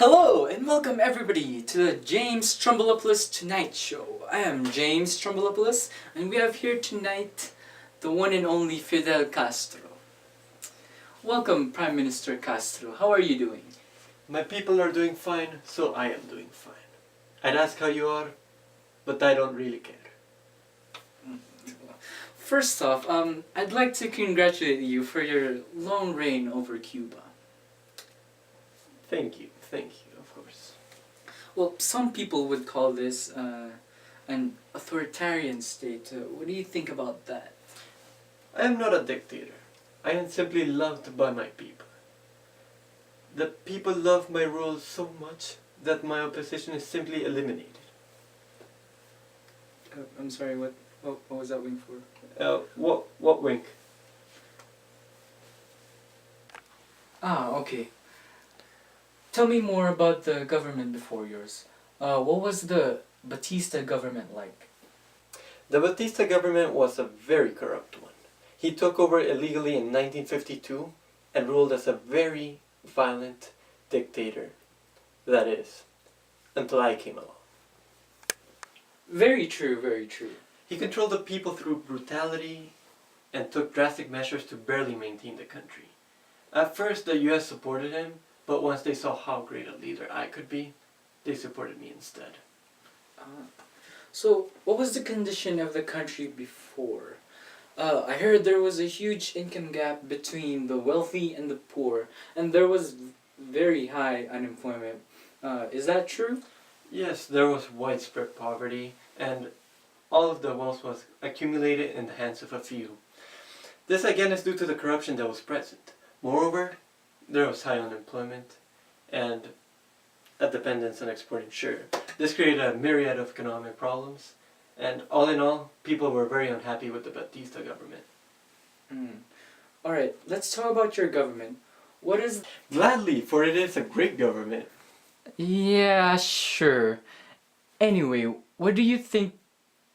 Hello and welcome everybody to the James Trumbullopoulos Tonight Show. I am James Trumbullopoulos and we have here tonight the one and only Fidel Castro. Welcome Prime Minister Castro, how are you doing? My people are doing fine, so I am doing fine. I'd ask how you are, but I don't really care. First off, I'd like to congratulate you for your long reign over Cuba. Thank you, of course. Well, some people would call this an authoritarian state. What do you think about that? I am not a dictator. I am simply loved by my people. The people love my rule so much that my opposition is simply eliminated. I'm sorry, what was that wink for? What wink? Ah, okay. Tell me more about the government before yours. What was the Batista government like? The Batista government was a very corrupt one. He took over illegally in 1952 and ruled as a very violent dictator. That is, until I came along. Very true, very true. He controlled the people through brutality and took drastic measures to barely maintain the country. At first the US supported him, but once they saw how great a leader I could be, they supported me instead. So, what was the condition of the country before? I heard there was a huge income gap between the wealthy and the poor, and there was very high unemployment. Is that true? Yes, there was widespread poverty, and all of the wealth was accumulated in the hands of a few. This again is due to the corruption that was present. Moreover, there was high unemployment and a dependence on exporting sugar. This created a myriad of economic problems, and all in all, people were very unhappy with the Batista government. Alright, let's talk about your government. What is... Gladly, for it is a great government. Yeah, sure. Anyway, what do you think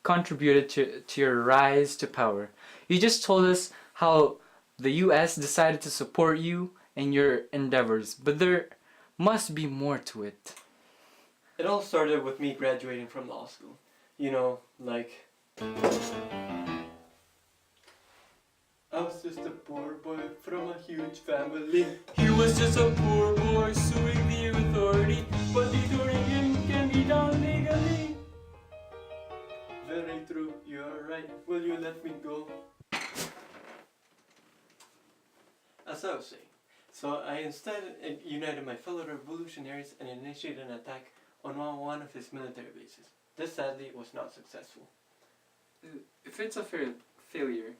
contributed to your rise to power? You just told us how the US decided to support you and your endeavors, but there must be more to it. It all started with me graduating from law school. You know, like... I was just a poor boy from a huge family. He was just a poor boy suing the authority, but detouring him can be done legally. Very true, you are right. Will you let me go? As I was saying, so I instead united my fellow revolutionaries and initiated an attack on one of his military bases. This sadly was not successful. If it's a failure,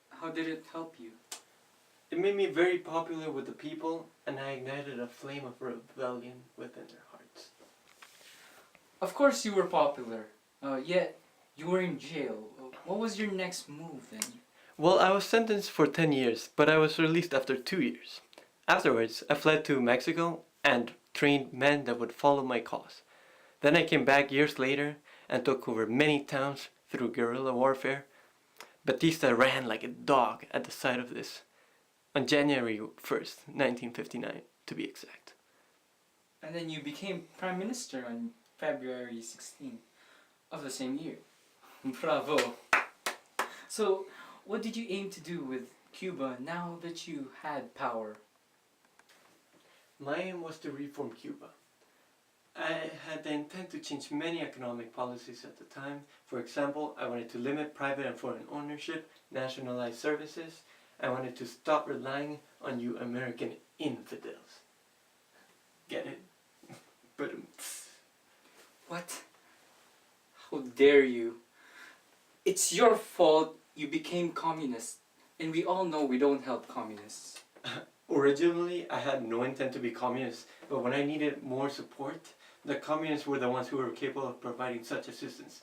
how did it help you? It made me very popular with the people, and I ignited a flame of rebellion within their hearts. Of course you were popular, yet you were in jail. What was your next move then? Well, I was sentenced for 10 years, but I was released after 2 years. Afterwards, I fled to Mexico and trained men that would follow my cause. Then I came back years later and took over many towns through guerrilla warfare. Batista ran like a dog at the sight of this, on January 1st, 1959 to be exact. And then you became Prime Minister on February 16th of the same year. Bravo! So, what did you aim to do with Cuba now that you had power? My aim was to reform Cuba. I had the intent to change many economic policies at the time. For example, I wanted to limit private and foreign ownership, nationalize services. I wanted to stop relying on you American infidels. Get it? But What? How dare you? It's your fault you became communist, and we all know we don't help communists. Originally, I had no intent to be communist, but when I needed more support, the communists were the ones who were capable of providing such assistance.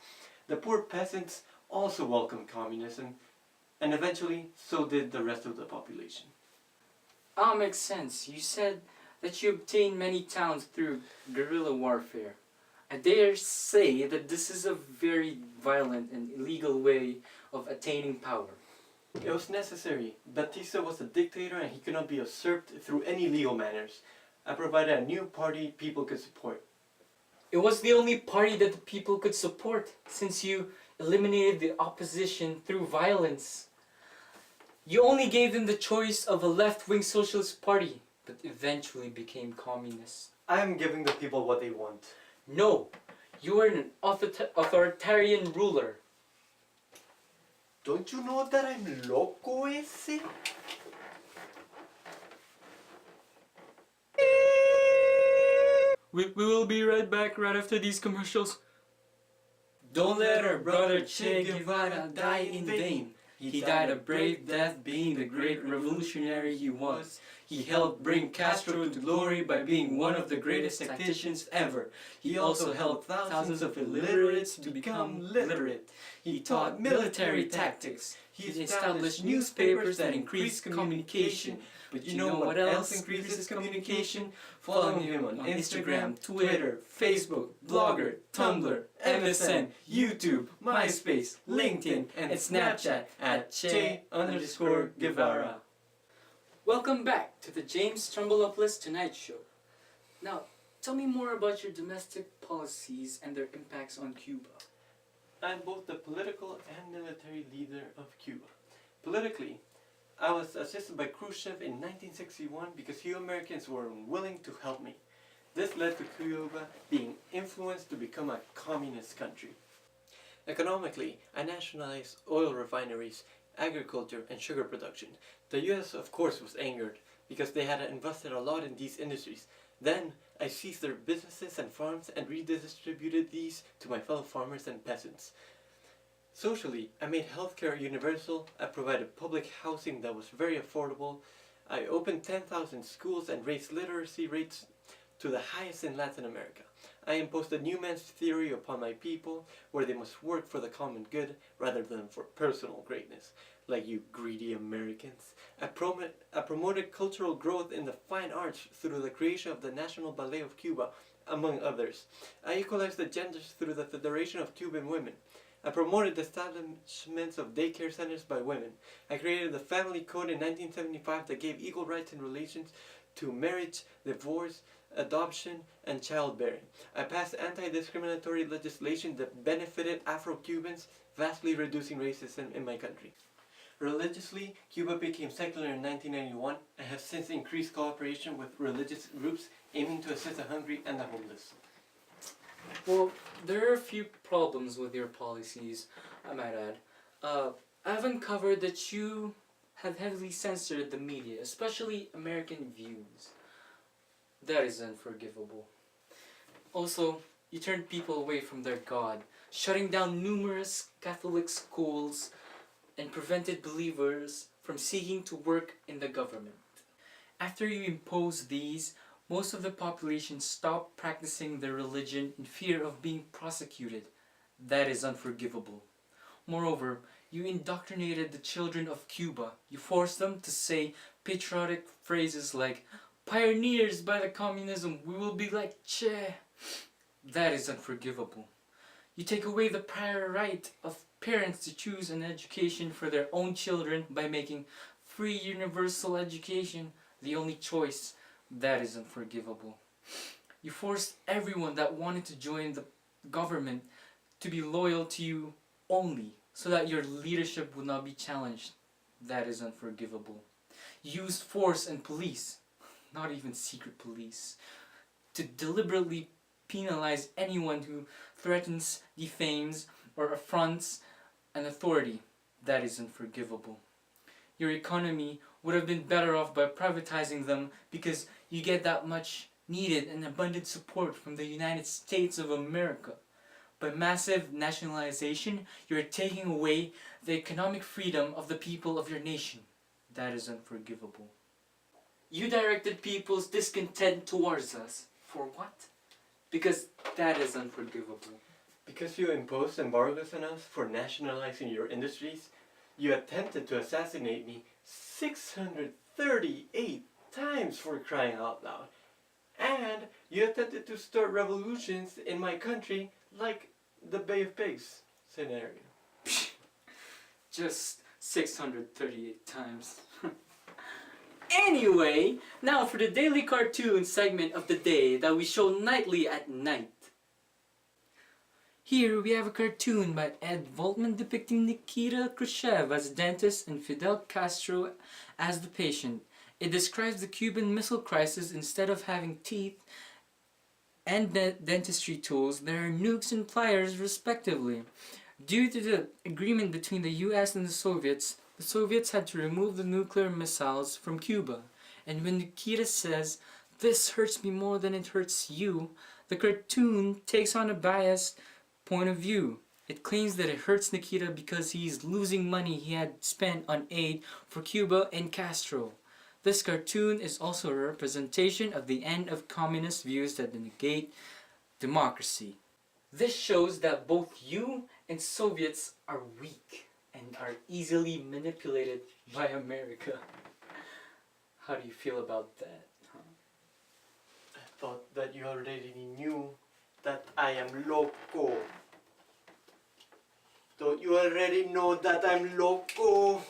The poor peasants also welcomed communism, and eventually, so did the rest of the population. Makes sense. You said that you obtained many towns through guerrilla warfare. I dare say that this is a very violent and illegal way of attaining power. It was necessary. Batista was a dictator and he could not be usurped through any legal manners. I provided a new party people could support. It was the only party that the people could support, since you eliminated the opposition through violence. You only gave them the choice of a left-wing socialist party, but eventually became communist. I'm giving the people what they want. No, you are an authoritarian ruler. Don't you know that I'm Loco ese? We will be right back right after these commercials. Don't let our brother Che Guevara die in vain. He died a brave death, being the great revolutionary he was. He helped bring Castro to glory by being one of the greatest tacticians ever. He also helped thousands of illiterates to become literate. He taught military tactics. He established newspapers that increased communication. But you know what else increases communication? Following him on Instagram, Twitter, Facebook, Blogger, Tumblr, MSN, YouTube, MySpace, LinkedIn, and Snapchat at Che_Guevara. Welcome back to the James Trumbullopoulos Tonight Show. Now, tell me more about your domestic policies and their impacts on Cuba. I'm both the political and military leader of Cuba. Politically, I was assisted by Khrushchev in 1961 because few Americans were unwilling to help me. This led to Cuba being influenced to become a communist country. Economically, I nationalized oil refineries, agriculture, and sugar production. The US, of course, was angered because they had invested a lot in these industries. Then, I seized their businesses and farms and redistributed these to my fellow farmers and peasants. Socially, I made healthcare universal. I provided public housing that was very affordable. I opened 10,000 schools and raised literacy rates to the highest in Latin America. I imposed a new man's theory upon my people, where they must work for the common good rather than for personal greatness, like you greedy Americans. I promoted cultural growth in the fine arts through the creation of the National Ballet of Cuba, among others. I equalized the genders through the Federation of Cuban Women. I promoted the establishments of daycare centers by women. I created the Family Code in 1975 that gave equal rights in relations to marriage, divorce, adoption, and childbearing. I passed anti-discriminatory legislation that benefited Afro-Cubans, vastly reducing racism in my country. Religiously, Cuba became secular in 1991 and has since increased cooperation with religious groups aiming to assist the hungry and the homeless. Well, there are a few problems with your policies, I might add. I've uncovered that you have heavily censored the media, especially American views. That is unforgivable. Also, you turned people away from their God, shutting down numerous Catholic schools and prevented believers from seeking to work in the government. After you imposed these, most of the population stopped practicing their religion in fear of being prosecuted. That is unforgivable. Moreover, you indoctrinated the children of Cuba. You forced them to say patriotic phrases like, "Pioneers by the communism, we will be like Che." That is unforgivable. You take away the prior right of parents to choose an education for their own children by making free universal education the only choice. That is unforgivable. You forced everyone that wanted to join the government to be loyal to you only, so that your leadership would not be challenged. That is unforgivable. You used force and police, not even secret police, to deliberately penalize anyone who threatens, defames, or affronts an authority. That is unforgivable. Your economy would have been better off by privatizing them because you get that much needed and abundant support from the United States of America. By massive nationalization, you are taking away the economic freedom of the people of your nation. That is unforgivable. You directed people's discontent towards us. For what? Because that is unforgivable. Because you imposed embargoes on us for nationalizing your industries, you attempted to assassinate me 638 times, for crying out loud. And you attempted to start revolutions in my country like the Bay of Pigs scenario. Just 638 times. Anyway, now for the daily cartoon segment of the day that we show nightly at night. Here we have a cartoon by Ed Voltman depicting Nikita Khrushchev as a dentist and Fidel Castro as the patient. It describes the Cuban Missile Crisis. Instead of having teeth and dentistry tools, there are nukes and pliers respectively. Due to the agreement between the US and the Soviets had to remove the nuclear missiles from Cuba. And when Nikita says, "This hurts me more than it hurts you," the cartoon takes on a biased point of view. It claims that it hurts Nikita because he's losing money he had spent on aid for Cuba and Castro. This cartoon is also a representation of the end of communist views that negate democracy. This shows that both you and Soviets are weak and are easily manipulated by America. How do you feel about that? Huh? I thought that you already knew that I am Loco. Don't you already know that I'm Loco?